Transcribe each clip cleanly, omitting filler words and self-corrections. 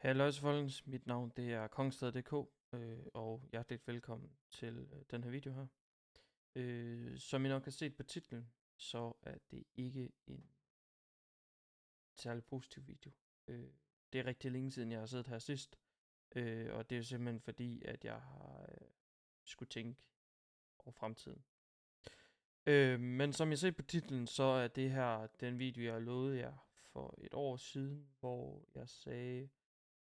Halløjsa folkens, mit navn det er Kongsted.dk, og hjerteligt velkommen til den her video her. Som I nok har set på titlen, så er det ikke en særlig positiv video. Det er rigtig længe siden jeg har siddet her sidst, og det er simpelthen fordi, at jeg har skulle tænke over fremtiden. Men som I ser på titlen, så er det her den video, jeg lovede jer for et år siden, hvor jeg sagde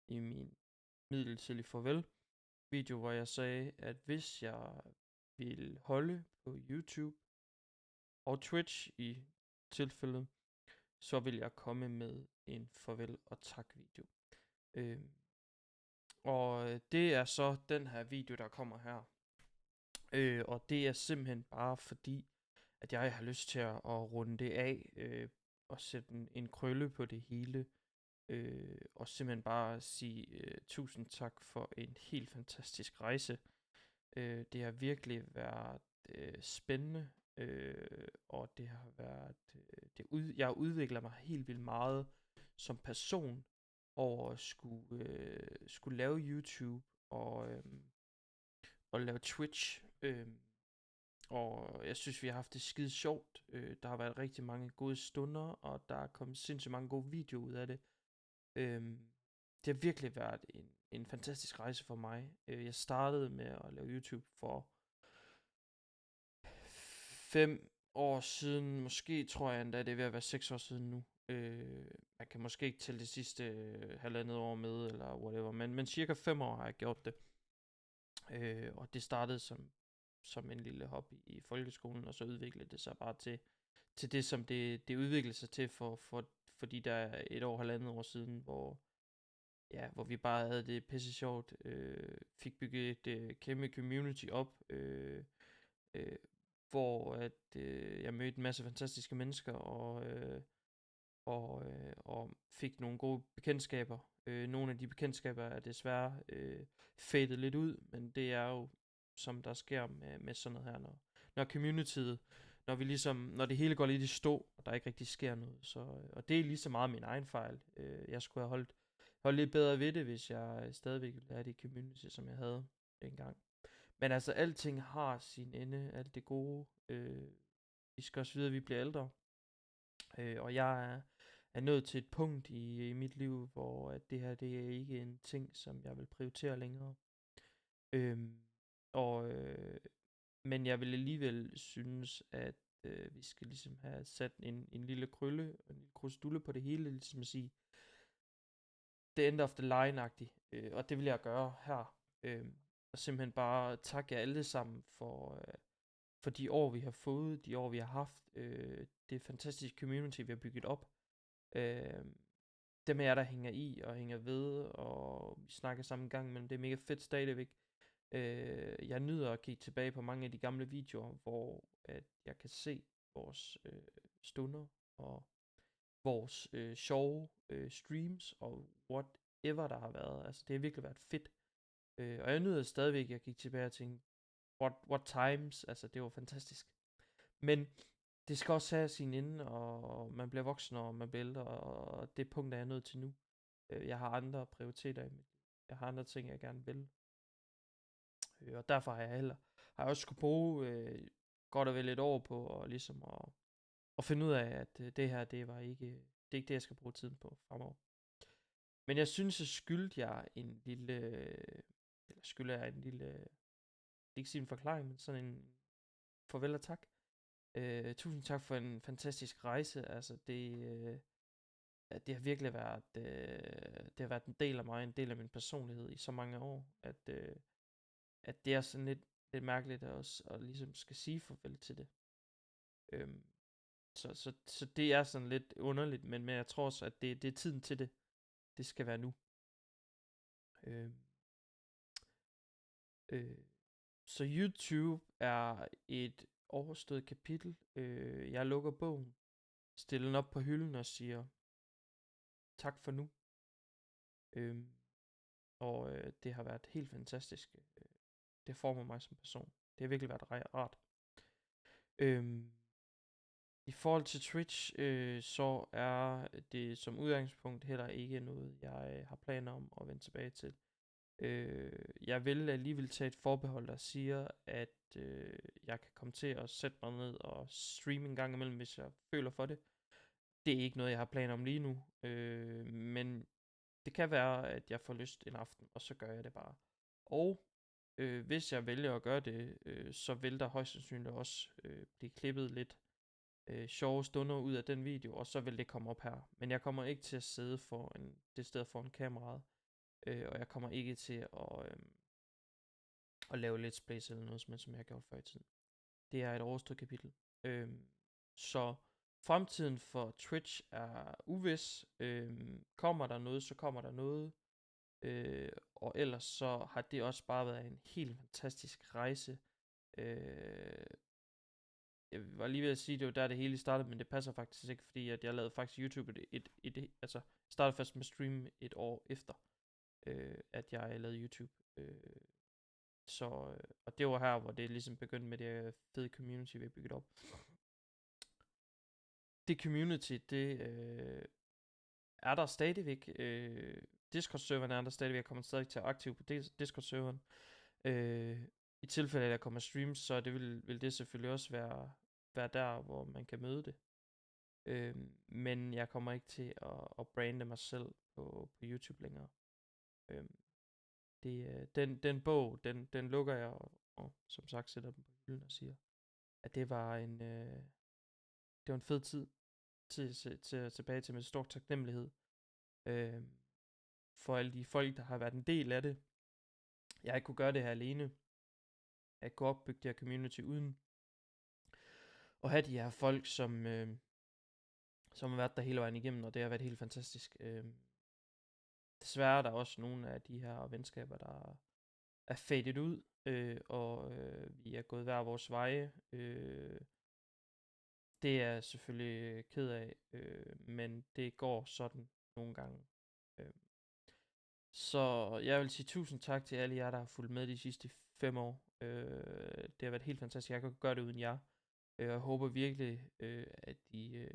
i min midlertidige farvel video, hvor jeg sagde, at hvis jeg ville holde på YouTube og Twitch i tilfældet, så vil jeg komme med en farvel og tak video. Og det er så den her video, der kommer her. Og det er simpelthen bare fordi, at jeg har lyst til at runde det af og sætte en krølle på det hele. Og simpelthen bare sige tusind tak for en helt fantastisk rejse. Det har virkelig været spændende, og det har været, jeg udvikler mig helt vildt meget som person over at skulle lave YouTube og lave Twitch. Og jeg synes, vi har haft det skide sjovt. Der har været rigtig mange gode stunder, og der er kommet sindssygt mange gode videoer ud af det. Det har virkelig været en fantastisk rejse for mig. Jeg startede med at lave YouTube for 5 år siden. Måske tror jeg endda, det er ved at være 6 år siden nu. Jeg kan måske ikke tælle det sidste halvandet år med, eller whatever. Men cirka 5 år har jeg gjort det. Og det startede som en lille hobby i folkeskolen, og så udviklede det sig bare til det, som det udviklede sig til fordi der er et år, halvandet år siden, hvor vi bare havde det pisse sjovt, fik bygget et kæmpe community op, hvor at jeg mødte en masse fantastiske mennesker, og fik nogle gode bekendtskaber. Nogle af de bekendtskaber er desværre fadet lidt ud, men det er jo, som der sker med sådan noget her, når communityet, når det hele går lidt i stå, og der ikke rigtig sker noget. Og det er lige så meget min egen fejl. Jeg skulle have holdt lidt bedre ved det, hvis jeg stadigvæk ville have det community, som jeg havde engang. Men altså, alting har sin ende, alt det gode. Vi skal også videre, vi bliver ældre. Og jeg er nået til et punkt i mit liv, hvor at det her, det er ikke en ting, som jeg vil prioritere længere. Øhm, og, men jeg vil alligevel synes, at vi skal ligesom have sat en lille krølle, en lille krusdulle på det hele, ligesom at sige, the end of the line-agtigt. Og det vil jeg gøre her. Og simpelthen bare takke jer alle sammen for de år, vi har fået, de år, vi har haft, det fantastiske community, vi har bygget op. Dem af jer, der hænger i og hænger ved, og vi snakker sammen en gang, men det er mega fedt stadigvæk. Jeg nyder at kigge tilbage på mange af de gamle videoer, hvor at jeg kan se vores stunder og vores sjove streams og whatever der har været. Altså det har virkelig været fedt. Og jeg nyder stadigvæk, jeg gik tilbage og tænkte, what times, altså det var fantastisk. Men det skal også have sin ende, og man bliver voksen, og man bliver ældre, og det punkt er jeg nødt til nu. Jeg har andre prioriteter i mit liv. Jeg har andre ting, jeg gerne vil. Og derfor har jeg også skulle bruge godt og vel et år på og ligesom at finde ud af, at det her, det er ikke det, jeg skal bruge tiden på fremover. Men jeg synes, at skylder jeg en lille, ikke sige en forklaring, men sådan en farvel og tak. Tusind tak for en fantastisk rejse. Altså det har virkelig været, det har været en del af mig, en del af min personlighed i så mange år, at det er sådan lidt mærkeligt at ligesom skal sige farvel til det. Så det er sådan lidt underligt, men jeg tror også, at det er tiden til det. Det skal være nu. Så YouTube er et overstået kapitel. Jeg lukker bogen, stiller den op på hylden og siger tak for nu. Og det har været helt fantastisk. Det former mig som person. Det har virkelig været rart. I forhold til Twitch, så er det som udgangspunkt heller ikke noget, jeg har planer om at vende tilbage til. Jeg vil alligevel tage et forbehold, der siger, at jeg kan komme til at sætte mig ned og streame en gang imellem, hvis jeg føler for det. Det er ikke noget, jeg har planer om lige nu, men det kan være, at jeg får lyst en aften, og så gør jeg det bare. Og hvis jeg vælger at gøre det, så vil der højst sandsynligt også blive klippet lidt sjove stunder ud af den video, og så vil det komme op her. Men jeg kommer ikke til at sidde det sted foran kameraet, og jeg kommer ikke til at lave let's plays eller noget som jeg har gjort før i tiden. Det er et overstået kapitel. Så fremtiden for Twitch er uvis. Kommer der noget, så kommer der noget. Og ellers så har det også bare været en helt fantastisk rejse. Jeg var lige ved at sige, det var der det hele startede, men det passer faktisk ikke, fordi at jeg lavede faktisk YouTube altså startede først med stream et år efter, at jeg lavede YouTube. Og det var her, hvor det ligesom begyndte med det fede community, vi har bygget op. Det community, det er der stadigvæk. Discord-serveren er der stadigvæk. Jeg kommer stadig til at aktiv på Discord-serveren. I tilfælde af, at der kommer streams, så vil det selvfølgelig også være der, hvor man kan møde det. Men jeg kommer ikke til at brande mig selv på YouTube længere. Den bog, den lukker jeg, og som sagt sætter den på hylden og siger, at det var en fed tid til tilbage til med stor taknemmelighed for alle de folk, der har været en del af det. Jeg ikke kunne gøre det her alene. Jeg kunne opbygge det her community uden at have de her folk, som har været der hele vejen igennem, og det har været helt fantastisk. Desværre er der også nogle af de her venskaber, der er fadet ud, og vi er gået hver vores veje. Det er jeg selvfølgelig ked af, men det går sådan nogle gange. Så jeg vil sige tusind tak til alle jer, der har fulgt med de sidste 5 år. Det har været helt fantastisk. Jeg kan ikke gøre det uden jer. Jeg håber virkelig, at I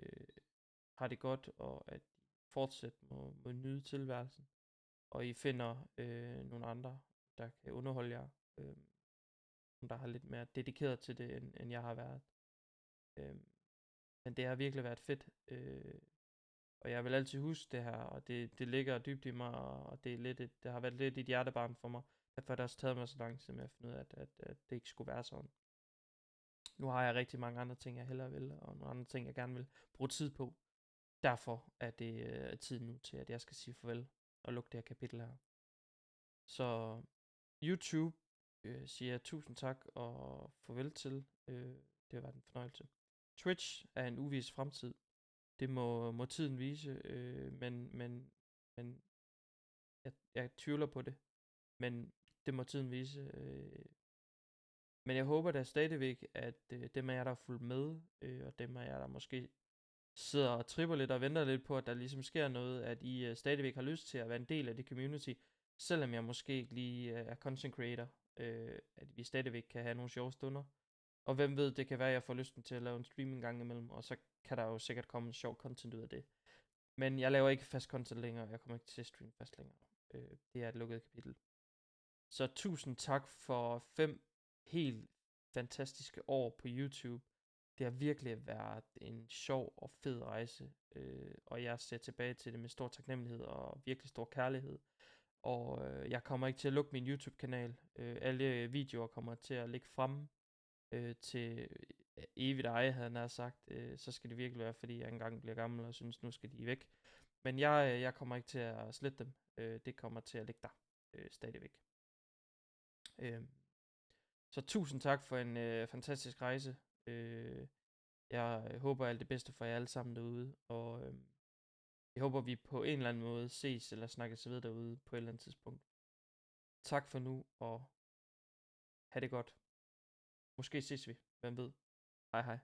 har det godt, og at I fortsat må nyde tilværelsen. Og I finder nogle andre, der kan underholde jer. Der har lidt mere dedikeret til det, end jeg har været. Men det har virkelig været fedt. Og jeg vil altid huske det her, og det ligger dybt i mig, og det har været lidt et hjertebarn for mig. Derfor har det også taget mig så lang tid med at finde ud af, at det ikke skulle være sådan. Nu har jeg rigtig mange andre ting, jeg hellere vil, og nogle andre ting, jeg gerne vil bruge tid på. Derfor er det tid nu til, at jeg skal sige farvel og lukke det her kapitel her. Så YouTube siger jeg tusind tak og farvel til. Det har været en fornøjelse. Twitch er en uvis fremtid. Det må tiden vise, men jeg tvivler på det. Men det må tiden vise. Men jeg håber da stadigvæk, at dem af jer, der er fulgt med, og dem af jer, der måske sidder og tripper lidt og venter lidt på, at der ligesom sker noget, at I stadigvæk har lyst til at være en del af det community, selvom jeg måske ikke lige er content creator, at vi stadigvæk kan have nogle sjove stunder. Og hvem ved, det kan være, at jeg får lysten til at lave en stream en gang imellem, og så kan der jo sikkert komme en sjov content ud af det. Men jeg laver ikke fast content længere, jeg kommer ikke til at streame fast længere. Det er et lukket kapitel. Så tusind tak for 5 helt fantastiske år på YouTube. Det har virkelig været en sjov og fed rejse, og jeg ser tilbage til det med stor taknemmelighed og virkelig stor kærlighed. Og jeg kommer ikke til at lukke min YouTube-kanal. Alle videoer kommer til at ligge fremme til evigt eje, havde jeg nær sagt. Så skal det virkelig være, fordi jeg engang bliver gammel og synes, nu skal de væk. Men jeg kommer ikke til at slette dem. Det kommer til at ligge der stadigvæk. Så tusind tak for en fantastisk rejse. Jeg håber alt det bedste for jer alle sammen derude, og jeg håber vi på en eller anden måde ses eller snakkes ved derude på et eller andet tidspunkt. Tak for nu, og have det godt. Måske ses vi, hvem ved. Hej hej.